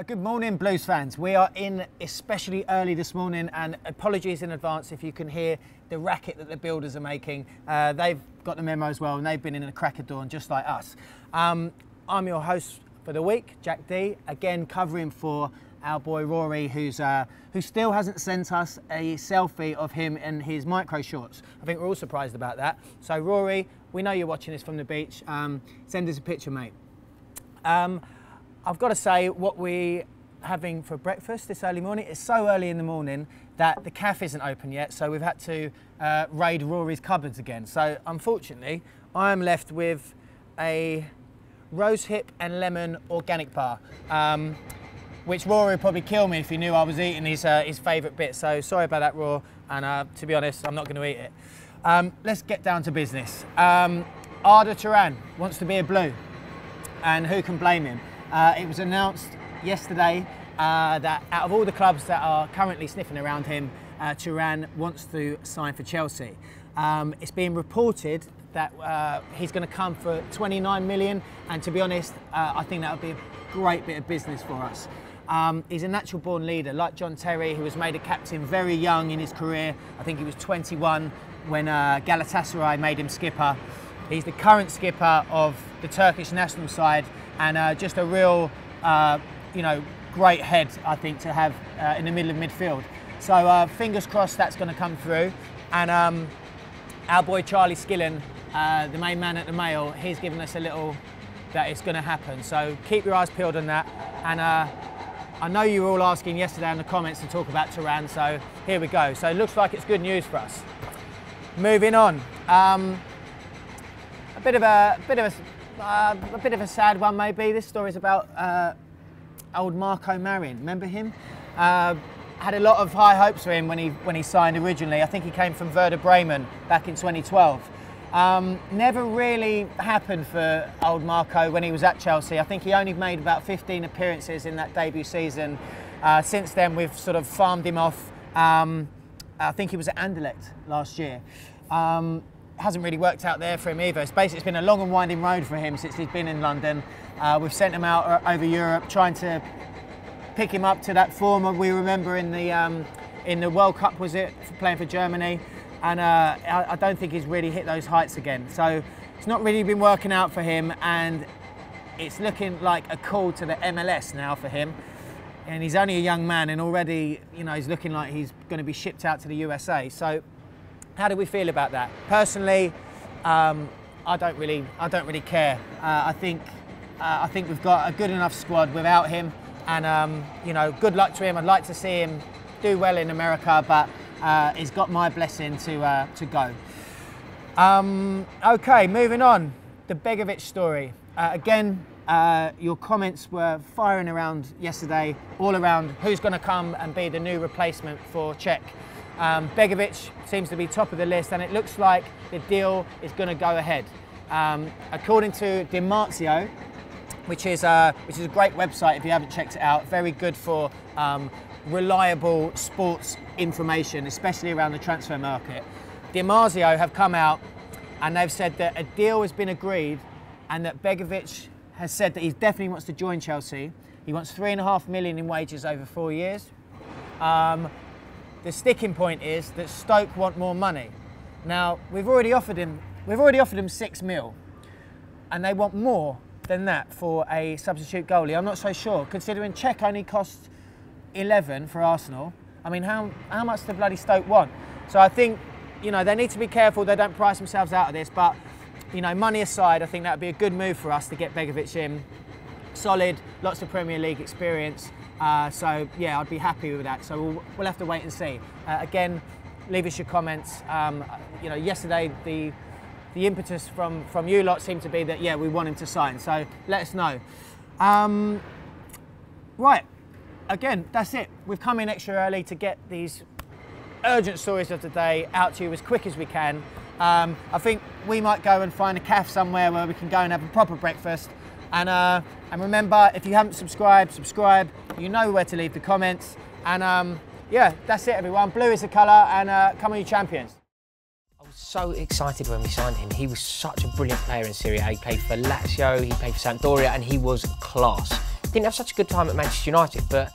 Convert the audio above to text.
Good morning, Blues fans. We are in especially early this morning, and apologies in advance if you can hear the racket that the builders are making. They've got the memo as well, and they've been in a crack of dawn just like us. I'm your host for the week, Jack D, again covering for our boy Rory, who still hasn't sent us a selfie of him in his micro shorts. I think we're all surprised about that. So Rory, we know you're watching this from the beach. Send us a picture, mate. I've got to say, what we're having for breakfast this early morning, it's so early in the morning that the cafe isn't open yet, so we've had to raid Rory's cupboards again. So unfortunately, I am left with a rosehip and lemon organic bar, which Rory would probably kill me if he knew I was eating his favourite bit. So sorry about that, Raw, and to be honest, I'm not going to eat it. Let's get down to business. Turan wants to be a Blue, and who can blame him? It was announced yesterday that out of all the clubs that are currently sniffing around him, Turan wants to sign for Chelsea. It's being reported that he's going to come for 29 million, and to be honest, I think that would be a great bit of business for us. He's a natural born leader, like John Terry, who was made a captain very young in his career. I think he was 21 when Galatasaray made him skipper. He's the current skipper of the Turkish national side, and just a real, great head, I think, to have in the middle of midfield. So fingers crossed that's going to come through. And our boy Charlie Skillen, the main man at the Mail, he's given us a little that it's going to happen. So keep your eyes peeled on that. And I know you were all asking yesterday in the comments to talk about Turan, so here we go. So it looks like it's good news for us. Moving on. A bit of a sad one, maybe. This story's about old Marco Marin. Remember him? Had a lot of high hopes for him when he signed originally. I think he came from Werder Bremen back in 2012. Never really happened for old Marco when he was at Chelsea. I think he only made about 15 appearances in that debut season. Since then, we've sort of farmed him off. I think he was at Anderlecht last year. Hasn't really worked out there for him either. It's been a long and winding road for him since he's been in London. We've sent him out over Europe, trying to pick him up to that form we remember in the World Cup, was it, for playing for Germany? And I don't think he's really hit those heights again. So it's not really been working out for him, and it's looking like a call to the MLS now for him. And he's only a young man, and already, he's looking like he's going to be shipped out to the USA. So how do we feel about that? Personally, I don't really care. I think we've got a good enough squad without him, and good luck to him. I'd like to see him do well in America, but he's got my blessing to go. Okay, moving on. The Begovic story. Again, your comments were firing around yesterday, all around who's going to come and be the new replacement for Czech. Begovic seems to be top of the list, and it looks like the deal is going to go ahead. According to Dimarzio, which is a great website if you haven't checked it out, very good for reliable sports information, especially around the transfer market. Dimarzio have come out and they've said that a deal has been agreed, and that Begovic has said that he definitely wants to join Chelsea. He wants 3.5 million in wages over 4 years. The sticking point is that Stoke want more money. Now, we've already offered him 6 mil, and they want more than that for a substitute goalie. I'm not so sure, considering Czech only costs 11 for Arsenal. I mean, how much do bloody Stoke want? So I think, they need to be careful they don't price themselves out of this, but, money aside, I think that would be a good move for us to get Begovic in. Solid, lots of Premier League experience. So yeah, I'd be happy with that. So we'll have to wait and see. Again, leave us your comments. Yesterday the impetus from you lot seemed to be that, yeah, we want him to sign. So let us know. Right, again, that's it. We've come in extra early to get these urgent stories of the day out to you as quick as we can. I think we might go and find a cafe somewhere where we can go and have a proper breakfast. And remember, if you haven't subscribed, subscribe. You know where to leave the comments. And yeah, that's it, everyone. Blue is the colour, and come on, you champions. I was so excited when we signed him. He was such a brilliant player in Serie A. He played for Lazio, he played for Sampdoria, and he was class. didn't have such a good time at Manchester United, but